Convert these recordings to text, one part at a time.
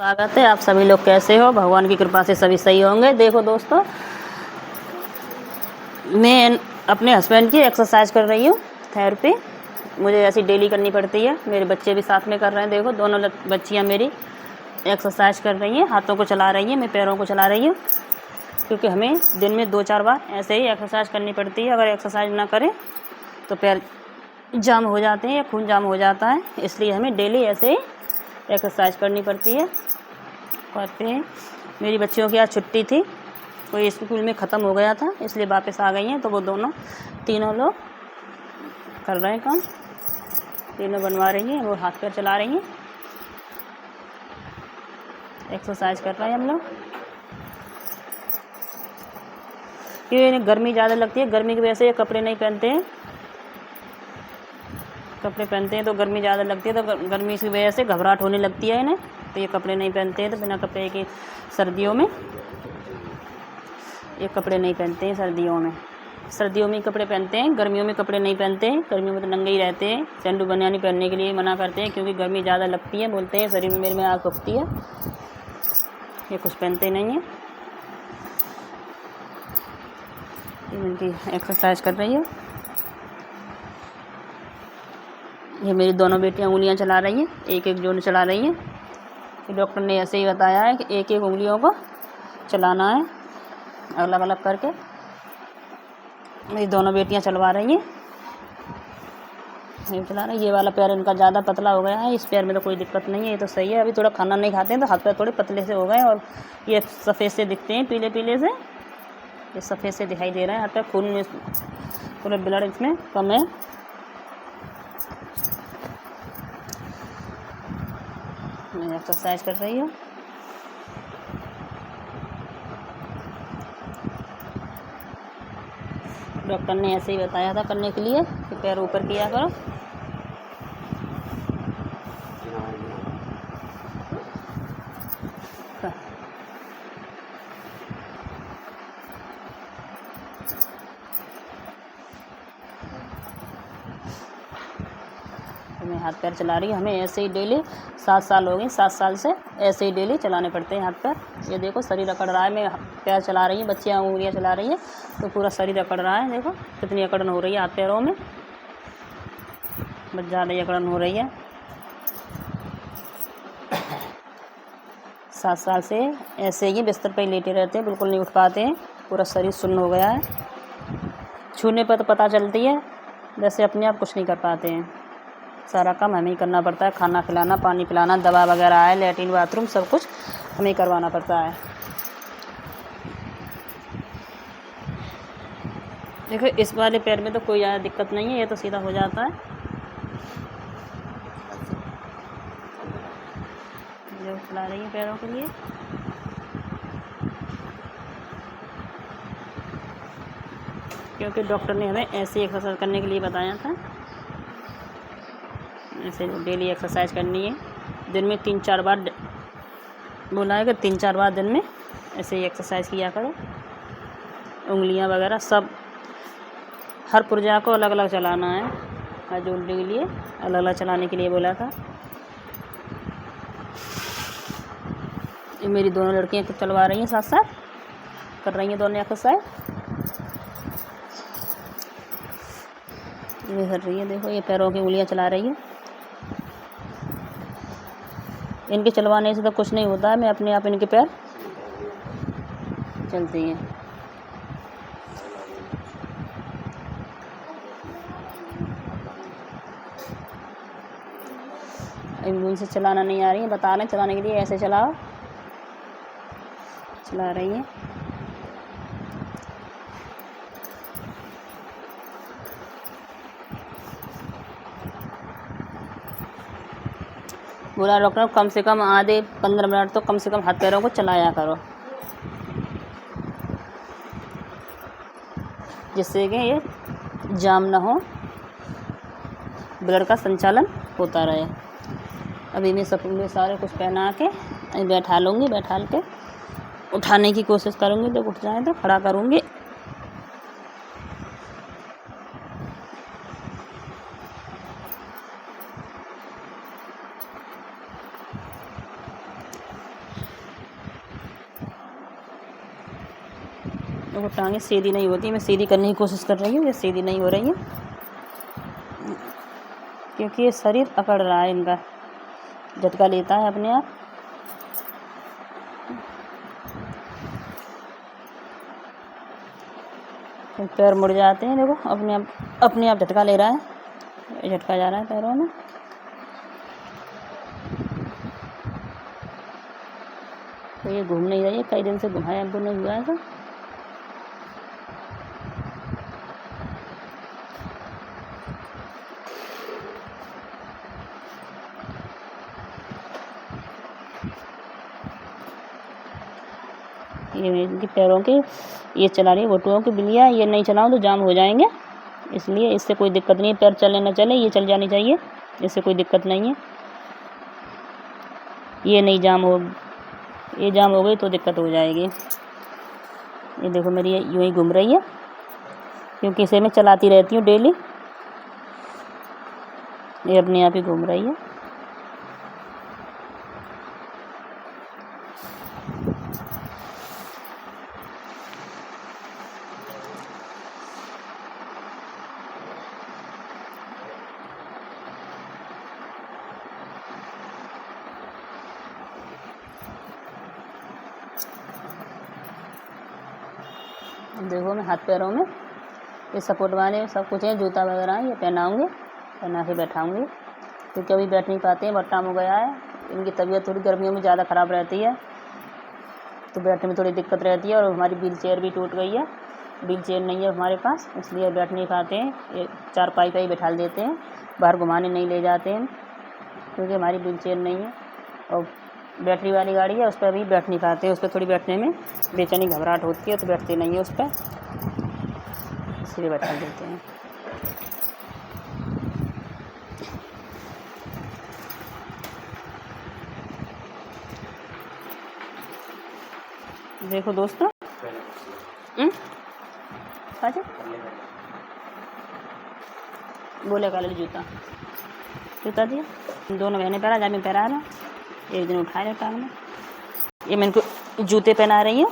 स्वागत है। आप सभी लोग कैसे हो? भगवान की कृपा से सभी सही होंगे। देखो दोस्तों, मैं अपने हस्बैंड की एक्सरसाइज कर रही हूँ। थेरेपी मुझे ऐसी डेली करनी पड़ती है। मेरे बच्चे भी साथ में कर रहे हैं। देखो दोनों बच्चियाँ मेरी एक्सरसाइज कर रही हैं, हाथों को चला रही हैं, मैं पैरों को चला रही हूँ, क्योंकि हमें दिन में 2-4 बार ऐसे ही एक्सरसाइज करनी पड़ती है। अगर एक्सरसाइज ना करें तो पैर जाम हो जाते हैं या खून जाम हो जाता है, इसलिए हमें डेली ऐसे ही एक्सरसाइज करनी पड़ती है। करते हैं। मेरी बच्चियों की आज छुट्टी थी, कोई स्कूल में ख़त्म हो गया था, इसलिए वापस आ गई हैं। तो वो तीनों लोग कर रहे हैं काम, तीनों बनवा रही हैं, वो हाथ पैर चला रही हैं, एक्सरसाइज कर रहे हैं हम लोग। क्योंकि गर्मी ज़्यादा लगती है, गर्मी की वजह से ये कपड़े नहीं पहनते हैं। कपड़े पहनते हैं तो गर्मी ज़्यादा लगती है, तो गर्मी की वजह से घबराहट होने लगती है इन्हें, तो ये कपड़े नहीं पहनते हैं। तो बिना कपड़े के सर्दियों में ये कपड़े नहीं पहनते हैं। सर्दियों में कपड़े पहनते हैं, गर्मियों में कपड़े नहीं पहनते हैं। गर्मियों में तो नंगे ही रहते हैं। सैंडू बनियानी पहनने के लिए मना करते हैं, क्योंकि गर्मी ज़्यादा लगती है, बोलते हैं शरीर में मेरे में आग उठती है। ये कुछ पहनते नहीं हैं। इनकी एक्सरसाइज कर रही है। ये मेरी दोनों बेटियां उंगलियां चला रही हैं, एक एक जोन चला रही हैं। डॉक्टर ने ऐसे ही बताया है कि एक एक उंगलियों को चलाना है, अलग अलग करके। मेरी दोनों बेटियां चलवा रही हैं, ये चला रही है। ये वाला पैर इनका ज़्यादा पतला हो गया है, इस पैर में तो कोई दिक्कत नहीं है, ये तो सही है। अभी थोड़ा खाना नहीं खाते हैं तो हाथ पैर थोड़े पतले से हो गए, और ये सफ़ेद से दिखते हैं, पीले पीले से, ये सफ़ेद से दिखाई दे रहे हैं हाथ पैर। खून में थोड़ा ब्लड इसमें कम है। मैं एक्सरसाइज कर रही हूँ। डॉक्टर ने ऐसे ही बताया था करने के लिए कि पैर ऊपर किया करो। मैं हाथ पैर चला रही हूँ। हमें ऐसे ही डेली 7 साल हो गए, 7 साल से ऐसे ही डेली चलाने पड़ते हैं हाथ पैर। ये देखो शरीर अकड़ रहा है, मैं पैर चला रही हूँ, बच्चियाँ उंगलियाँ चला रही है, तो पूरा शरीर अकड़ रहा है। देखो कितनी अकड़न हो रही है हाथ पैरों में, बहुत ज़्यादा ही अकड़न हो रही है। 7 साल से ऐसे ही बिस्तर पर ही लेटे रहते हैं, बिल्कुल नहीं उठ पाते हैं, पूरा शरीर सुन्न हो गया है। छूने पर तो पता चलती है, वैसे अपने आप कुछ नहीं कर पाते हैं। सारा काम हमें ही करना पड़ता है, खाना खिलाना, पानी पिलाना, दवा वगैरह है, लैट्रिन बाथरूम सब कुछ हमें ही करवाना पड़ता है। देखो इस वाले पैर में तो कोई ज़्यादा दिक्कत नहीं है, ये तो सीधा हो जाता है। जो चला रही है पैरों के लिए, क्योंकि डॉक्टर ने हमें ऐसी एक्सरसाइज करने के लिए बताया था। ऐसे डेली एक्सरसाइज करनी है, दिन में 3-4 बार बोला है कि 3-4 बार दिन में ऐसे ही एक्सरसाइज किया करो। उंगलियां वगैरह सब, हर पुर्जा को अलग अलग चलाना है। हाथ जोड़ने के लिए अलग अलग चलाने के लिए बोला था। ये मेरी दोनों लड़कियां चलवा रही हैं, साथ साथ कर रही हैं दोनों एक्सरसाइज। ये कर रही है, देखो ये पैरों की उंगलियां चला रही है। इनके चलवाने से तो कुछ नहीं होता है, मैं अपने आप इनके पैर चलती हैं। इनसे चलाना नहीं आ रही है, बता रहे हैं चलाने के लिए, ऐसे चलाओ, चला रही हैं। बोला डॉक्टर कम से कम आधे 15 मिनट तो कम से कम हाथ पैरों को चलाया करो, जिससे कि ये जाम ना हो, ब्लड का संचालन होता रहे। अभी मैं सब में सारे कुछ पहना के बैठा लूँगी, बैठा के उठाने की कोशिश करूँगी, जब उठ जाए तो खड़ा करूँगी। वो टांगें सीधी नहीं होती, मैं सीधी करने की कोशिश कर रही हूँ, ये सीधी नहीं हो रही है क्योंकि ये शरीर अकड़ रहा है, इनका झटका लेता है अपने आप। पैर मुड़ जाते हैं, देखो अपने आप झटका ले रहा है, झटका जा रहा है पैरों में। तो ये घूम नहीं रही है, कई दिन से घुमाया अब नहीं हुआ है। ये इनके पैरों के ये चला रही है, घुटनों की बिल्लियाँ, ये नहीं चलाऊँ तो जाम हो जाएंगे, इसलिए इससे कोई दिक्कत नहीं है। पैर चले ना चले, ये चल जानी चाहिए, इससे कोई दिक्कत नहीं है। ये नहीं जाम हो, ये जाम हो गई तो दिक्कत हो जाएगी। ये देखो मेरी यूँ ही घूम रही है क्योंकि इसे मैं चलाती रहती हूँ डेली, ये अपने आप ही घूम रही है। देखो मैं हाथ पैरों में ये सपोर्ट वाले सब कुछ है, जूता वगैरह है, ये पहनाऊँगी, पहना के बैठाऊँगी क्योंकि अभी बैठ नहीं पाते हैं, बहुत टाइम हो गया है। इनकी तबीयत थोड़ी गर्मियों में ज़्यादा ख़राब रहती है तो बैठने में थोड़ी दिक्कत रहती है। और हमारी व्हील चेयर भी टूट गई है, व्हील चेयर नहीं है हमारे पास, इसलिए बैठ नहीं पाते हैं। ये चारपाई पे ही बैठा देते हैं, बाहर घुमाने नहीं ले जाते हैं क्योंकि हमारी व्हील चेयर नहीं है। और बैटरी वाली गाड़ी है, उस पर भी बैठ नहीं पाते, उस पर थोड़ी बैठने में बेचैनी घबराहट होती है तो बैठते नहीं है उस पर, इसलिए बैठा देते हैं। देखो दोस्तों, अच्छा बोले काले जूता दिया, दोनों बहनें पहना, जा मैं पहना रहा, एक दिन उठाए टांग में। ये मैं इनको जूते पहना रही हूँ,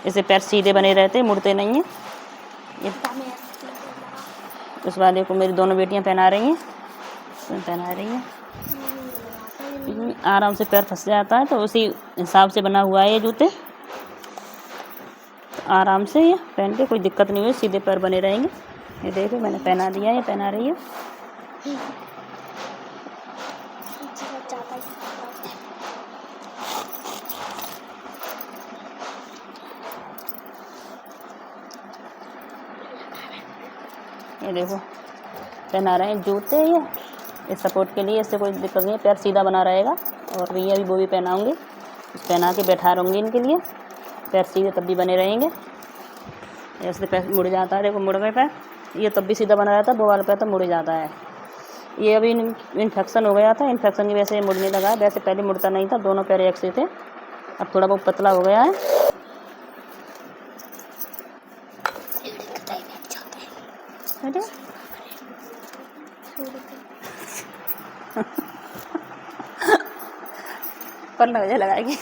इससे पैर सीधे बने रहते, मुड़ते नहीं हैं। ये उस वाले को मेरी दोनों बेटियां पहना रही हैं, पहना रही हैं। आराम से पैर फंस जाता है तो उसी हिसाब से बना हुआ है ये जूते, तो आराम से ये पहन के कोई दिक्कत नहीं हुई, सीधे पैर बने रहेंगे। ये देखो मैंने पहना दिया, ये पहना रही है। ये देखो पहना रहे हैं जूते, ये इस सपोर्ट के लिए, इससे कोई दिक्कत नहीं है, पैर सीधा बना रहेगा। और ये अभी वो भी पहनाऊँगी, पहना के बैठा रहूँगी इनके लिए, पैर सीधे तब भी बने रहेंगे। ऐसे पैर मुड़ जाता है, देखो मुड़ गए पैर, ये तब भी सीधा बना रहता है, वो वाला पैर तो मुड़ जाता है। ये अभी इन्फेक्शन हो गया था, इन्फेक्शन की वजह से मुड़ने लगा है, वैसे पहले मुड़ता नहीं था, दोनों पैर एक से थे, अब थोड़ा बहुत पतला हो गया है। पर लगाएगी।